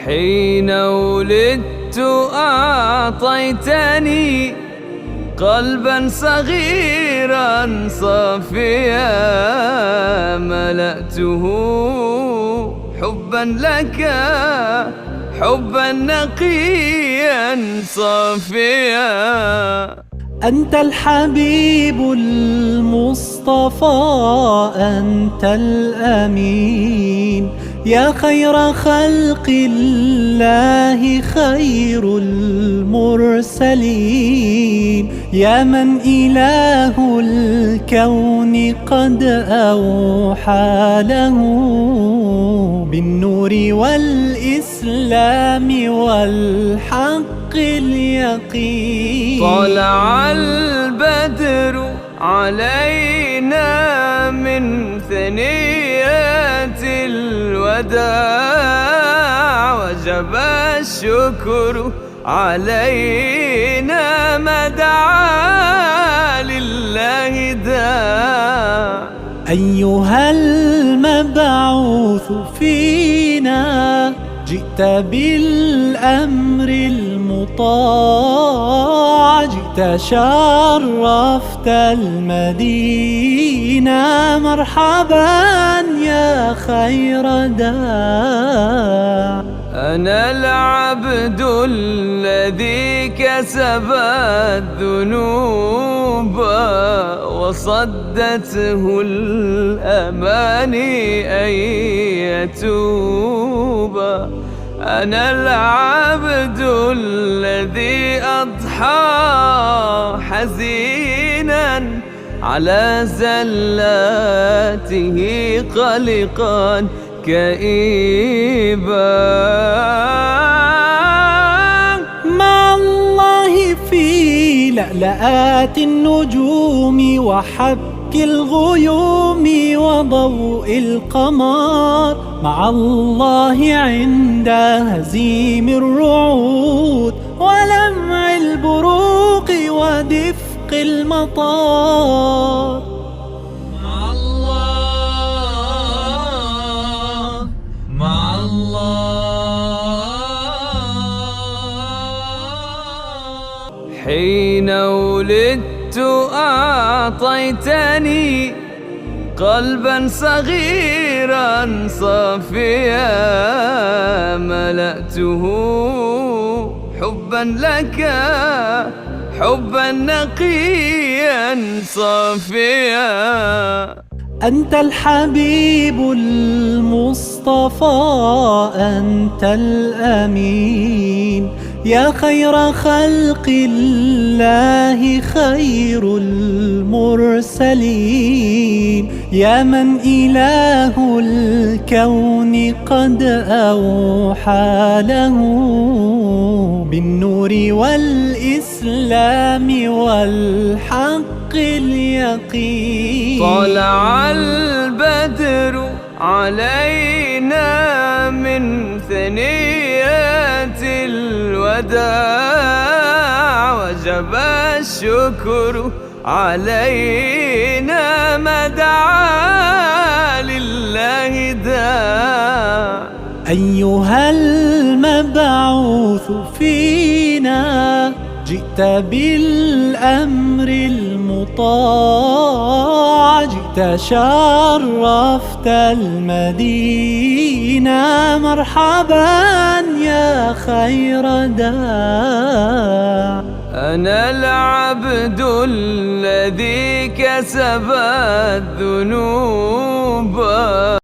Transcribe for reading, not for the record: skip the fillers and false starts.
حين ولدت أعطيتني قلبا صغيرا صافيا، ملأته حبا لك، حبا نقيا صافيا. أنت الحبيب المصطفى، أنت الأمين، يا خير خلق الله، خير المرسلين، يا من إله الكون قد أوحى له بالنور والإسلام والحق اليقين. طلع البدر علينا من ثنيات الوداع، وجب الشكر علينا ما دعا لله داع. أيها المبعوث فينا، جئت بالأمر المطاع، جئت شرفت المدينة، مرحبا يا خير داع. أنا العبد الذي كسب الذنوب وصدته الأماني أن يتوب. أنا العبد الذي أضحى حزينا على زلاته قلقا كئيبا. مع الله في لألآت النجوم وحبك الغيوم وضوء القمر، مع الله عند هزيم الرعود ولمع البروق ودفق المطار. مع الله، مع الله. حين ولدت أعطيتني قلبا صغيرا صافيا، ملأته حبا لك، حبا نقيا صافيا. أنت الحبيب المصطفى، أنت الأمين، يا خير خلق الله، خير المرسلين، يا من إله الكون قد أوحى له بالنور والإسلام والحق اليقين. طلع البدر علينا من ثنيات الوداع، وجب الشكر علينا ما دعا لله داع. أيها المبعوث فينا، جئت بالأمر المطاع، جئت شرفت المدينة، مرحبا يا خير داع. أنا العبد الذي كسب الذنوب